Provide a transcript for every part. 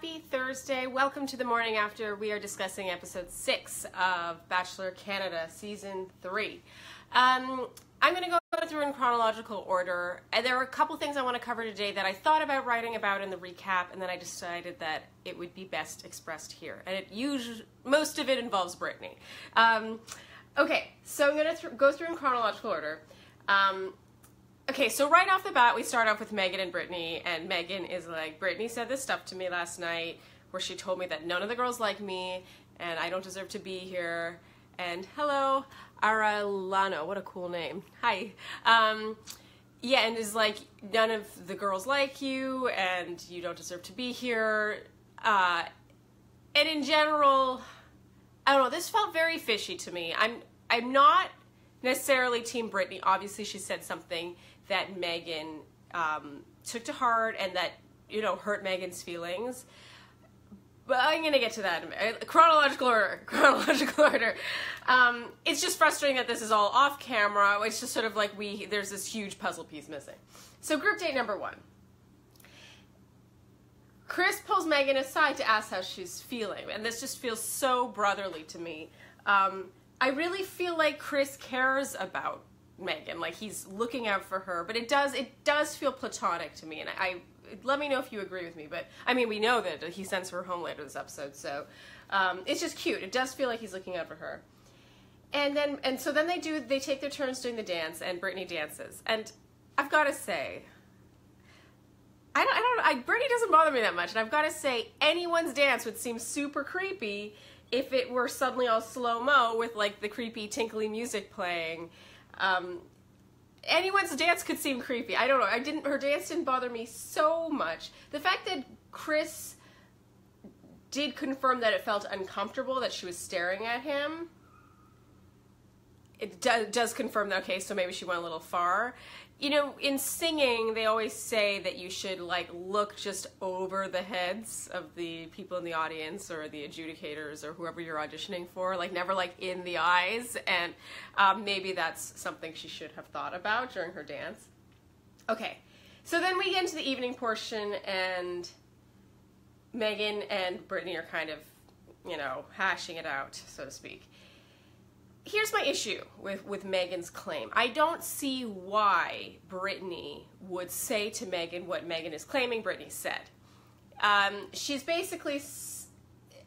Happy Thursday. Welcome to the morning after. We are discussing episode 6 of Bachelor Canada season 3. I'm going to go through in chronological order. And there are a couple things I want to cover today that I thought about writing about in the recap, and then I decided that it would be best expressed here. And most of it involves Brittany. Okay, so I'm going to go through in chronological order. Okay, so right off the bat, we start off with Megan and Brittany, and Megan is like, Brittany said this stuff to me last night where she told me that none of the girls like me, and I don't deserve to be here, and hello, Aralano, what a cool name, hi. Yeah, and is like, none of the girls like you, and you don't deserve to be here, and in general, I don't know, this felt very fishy to me. I'm not necessarily Team Brittany. Obviously, she said something that Megan took to heart and that, you know, hurt Megan's feelings. But I'm going to get to that in a minute. Chronological order. It's just frustrating that this is all off camera. It's just sort of like there's this huge puzzle piece missing. So group date number 1. Chris pulls Megan aside to ask how she's feeling. And this just feels so brotherly to me. I really feel like Chris cares about Megan, like he's looking out for her, but it does feel platonic to me, and let me know if you agree with me. But I mean, we know that he sends her home later this episode, so it's just cute. It does feel like he's looking out for her. And so then they take their turns doing the dance, and Brittany dances, and I've got to say, Brittany doesn't bother me that much, and I've got to say, anyone's dance would seem super creepy if it were suddenly all slow-mo with like the creepy tinkly music playing. Anyone's dance could seem creepy. I don't know. Her dance didn't bother me so much. The fact that Chris did confirm that it felt uncomfortable that she was staring at him, it does confirm that, okay, so maybe she went a little far. You know, in singing, they always say that you should, like, look just over the heads of the people in the audience or the adjudicators or whoever you're auditioning for, like, never, like, in the eyes, and maybe that's something she should have thought about during her dance. Okay, so then we get into the evening portion, and Megan and Brittany are kind of, you know, hashing it out, so to speak. Here's my issue with Megan's claim. I don't see why Brittany would say to Megan what Megan is claiming Brittany said. She's basically,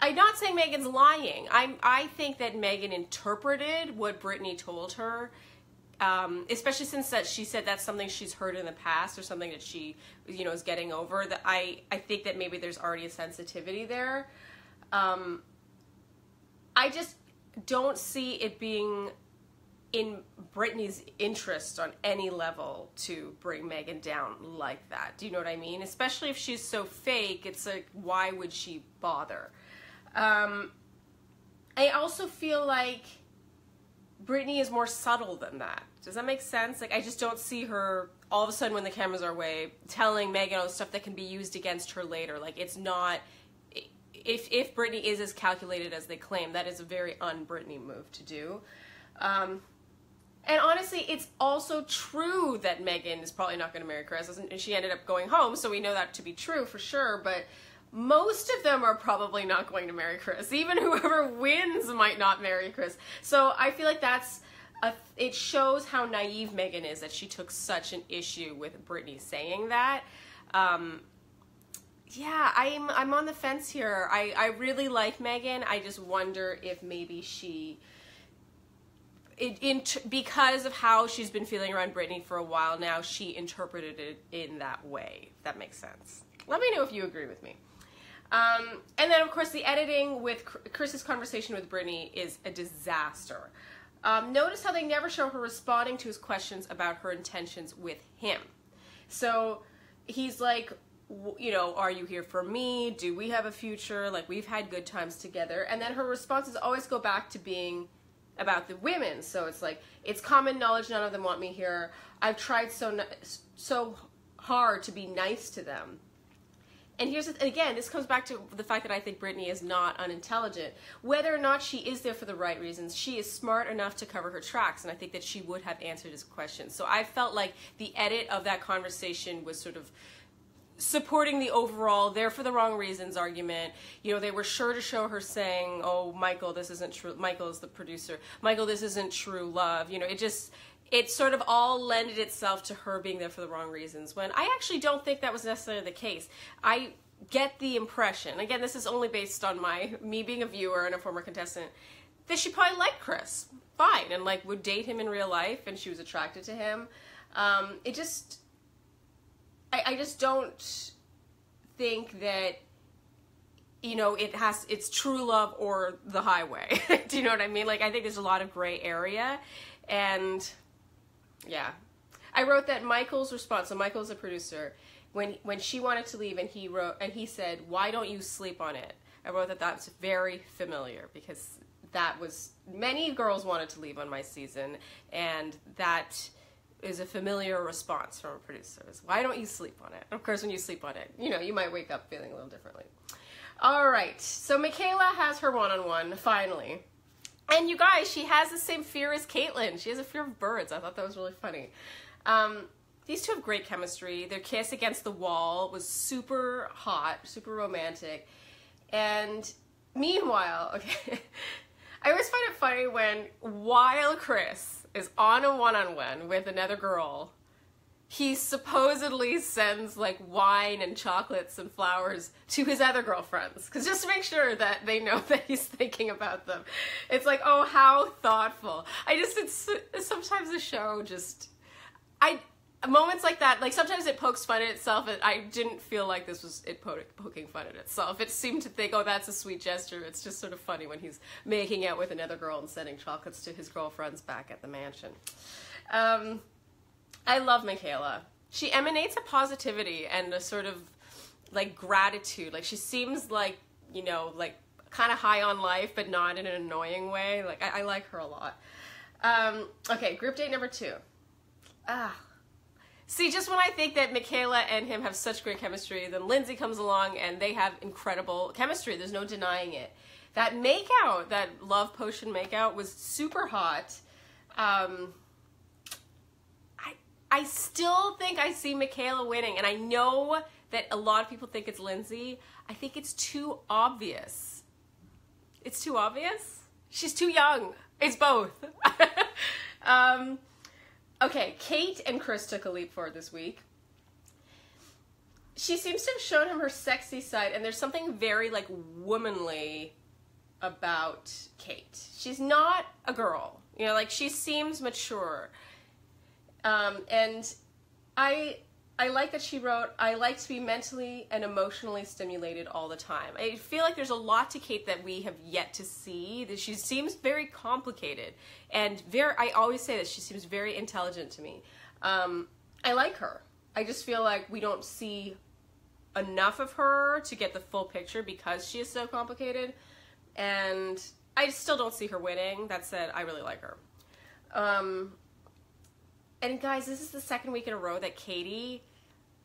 I'm not saying Megan's lying. I think that Megan interpreted what Brittany told her, especially since she said that's something she's heard in the past or something that she, you know, is getting over. That I think that maybe there's already a sensitivity there. I just don't see it being in Brittany's interest on any level to bring Megan down like that. Do you know what I mean? Especially if she's so fake, it's like, why would she bother? I also feel like Brittany is more subtle than that. Does that make sense? Like, I just don't see her all of a sudden when the cameras are away telling Megan all the stuff that can be used against her later. Like, it's not... If Brittany is as calculated as they claim, that is a very un-Brittany move to do. And honestly, it's also true that Megan is probably not going to marry Chris, and she ended up going home, so we know that to be true for sure, but most of them are probably not going to marry Chris. Even whoever wins might not marry Chris. So I feel like it shows how naive Megan is that she took such an issue with Brittany saying that. Yeah, I'm on the fence here. I really like Megan. I just wonder if maybe because of how she's been feeling around Brittany for a while now, she interpreted it in that way. If that makes sense. Let me know if you agree with me. And then, of course, the editing with Chris's conversation with Brittany is a disaster. Notice how they never show her responding to his questions about her intentions with him. So he's like, you know, are you here for me? Do we have a future? Like, we've had good times together. And then her responses always go back to being about the women. So it's like, it's common knowledge none of them want me here. I've tried so hard to be nice to them. And here's, again, this comes back to the fact that I think Brittany is not unintelligent. Whether or not she is there for the right reasons, she is smart enough to cover her tracks, and I think that she would have answered his questions. So I felt like the edit of that conversation was sort of supporting the overall "they're for the wrong reasons" argument. You know, they were sure to show her saying, "Oh, Michael, this isn't true." Michael is the producer. "Michael, this isn't true love." You know, it sort of all lended itself to her being there for the wrong reasons, when I actually don't think that was necessarily the case. I get the impression, again, this is only based on me being a viewer and a former contestant, that she probably liked Chris fine and like would date him in real life, and she was attracted to him. I just don't think that, you know, it's true love or the highway. Do you know what I mean? Like, I think there's a lot of gray area, and yeah. I wrote that Michael's response, so Michael's a producer, when she wanted to leave and he said, "Why don't you sleep on it?" I wrote that that's very familiar, because that was, many girls wanted to leave on my season, and that is a familiar response from producers. Why don't you sleep on it? Of course, when you sleep on it, you know, you might wake up feeling a little differently. All right, so Michaela has her one-on-one, finally. And you guys, she has the same fear as Caitlin. She has a fear of birds. I thought that was really funny. These two have great chemistry. Their kiss against the wall was super hot, super romantic. And meanwhile, okay, I always find it funny when, while Chris is on a one-on-one with another girl, he supposedly sends like wine and chocolates and flowers to his other girlfriends, because just to make sure that they know that he's thinking about them. It's like, oh, how thoughtful. It's sometimes the show just, moments like that, like sometimes it pokes fun at itself, and I didn't feel like this was it poking fun at itself. It seemed to think, oh, that's a sweet gesture. It's just sort of funny when he's making out with another girl and sending chocolates to his girlfriends back at the mansion. I love Michaela. She emanates a positivity and a sort of like gratitude. Like, she seems like, you know, like kind of high on life, but not in an annoying way. Like, I like her a lot. Okay, group date number 2. See, just when I think that Michaela and him have such great chemistry, then Lindsay comes along and they have incredible chemistry. There's no denying it. That makeout, that love potion makeout, was super hot. I still think I see Michaela winning, and I know that a lot of people think it's Lindsay. I think it's too obvious. It's too obvious? She's too young. It's both. Okay, Kate and Chris took a leap forward this week. She seems to have shown him her sexy side, and there's something very, like, womanly about Kate. She's not a girl. You know, like, she seems mature. And I like that she wrote, "I like to be mentally and emotionally stimulated all the time." I feel like there's a lot to Kate that we have yet to see. That she seems very complicated, and I always say this, she seems very intelligent to me. I like her. I just feel like we don't see enough of her to get the full picture because she is so complicated, and I still don't see her winning. That said, I really like her. And guys, this is the second week in a row that Katie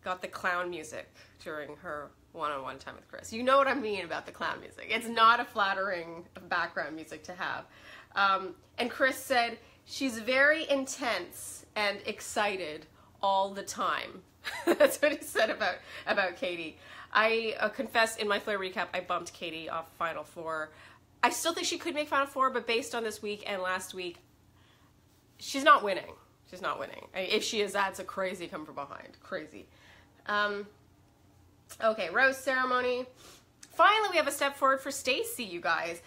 got the clown music during her one-on-one time with Chris. You know what I mean about the clown music. It's not a flattering background music to have. And Chris said she's very intense and excited all the time. That's what he said about Katie. I confess in my Flare recap, I bumped Katie off Final Four. I still think she could make Final Four, but based on this week and last week, she's not winning. She's not winning. If she is, that's a crazy come from behind. Crazy. Okay, rose ceremony. Finally, we have a step forward for Stacy, you guys.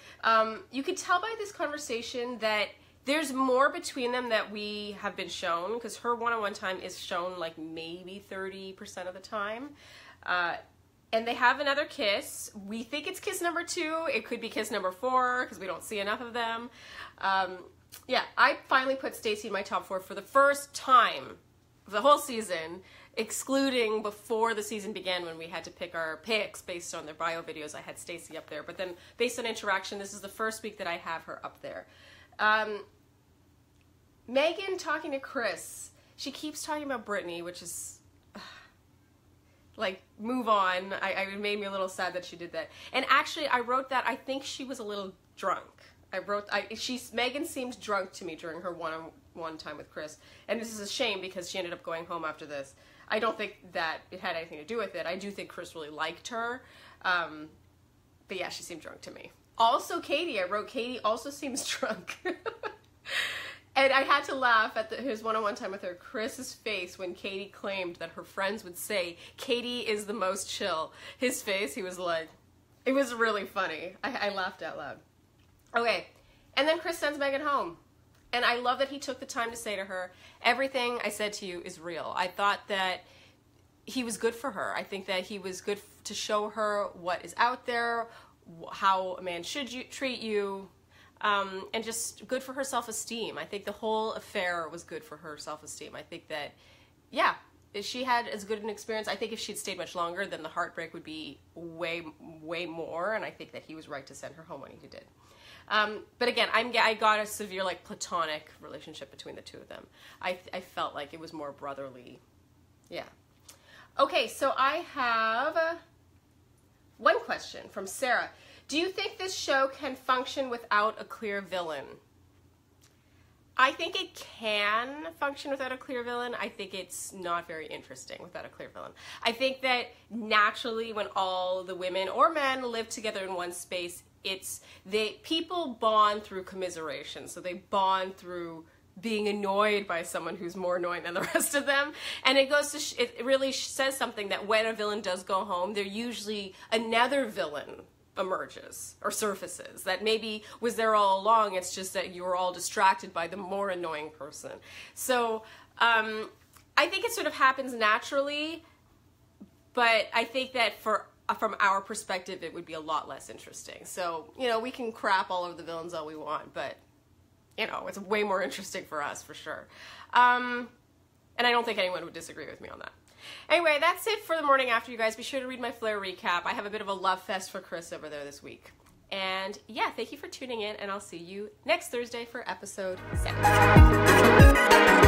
You could tell by this conversation that there's more between them that we have been shown, because her one-on-one time is shown like maybe 30% of the time. And they have another kiss. We think it's kiss number 2. It could be kiss number 4, because we don't see enough of them. Yeah, I finally put Stacy in my top 4 for the first time of the whole season, excluding before the season began when we had to pick our picks based on their bio videos. I had Stacy up there, but then based on interaction, this is the first week that I have her up there. Megan talking to Chris. She keeps talking about Brittany, which is like, move on. It made me a little sad that she did that. And actually, I wrote that I think she was a little drunk. Megan seemed drunk to me during her one-on-one time with Chris. And this is a shame because she ended up going home after this. I don't think that it had anything to do with it. I do think Chris really liked her. But yeah, she seemed drunk to me. Also, Katie. I wrote, Katie also seems drunk. And I had to laugh at his one-on-one time with her. Chris's face when Katie claimed that her friends would say, Katie is the most chill. His face, he was like, it was really funny. I laughed out loud. Okay, and then Chris sends Megan home. And I love that he took the time to say to her, everything I said to you is real. I thought that he was good for her. I think that he was good to show her what is out there, how a man should treat you, and just good for her self-esteem. I think the whole affair was good for her self-esteem. I think that, yeah, if she had as good an experience, I think if she'd stayed much longer, then the heartbreak would be way, way more, and I think that he was right to send her home when he did. But again, I got a severe, like, platonic relationship between the two of them. I felt like it was more brotherly. Yeah. Okay, so I have one question from Sarah. Do you think this show can function without a clear villain? I think it can function without a clear villain. I think it's not very interesting without a clear villain. I think that naturally when all the women or men live together in one space, people bond through commiseration. So they bond through being annoyed by someone who's more annoying than the rest of them. And it goes to, it really says something that when a villain does go home, there usually another villain emerges or surfaces that maybe was there all along. It's just that you were all distracted by the more annoying person. So I think it sort of happens naturally, but I think that from our perspective, it would be a lot less interesting. So, you know, we can crap all over the villains all we want, but, you know, it's way more interesting for us, for sure. And I don't think anyone would disagree with me on that. Anyway, that's it for the morning after, you guys. Be sure to read my Flair recap. I have a bit of a love fest for Chris over there this week. And yeah, thank you for tuning in, and I'll see you next Thursday for episode 7.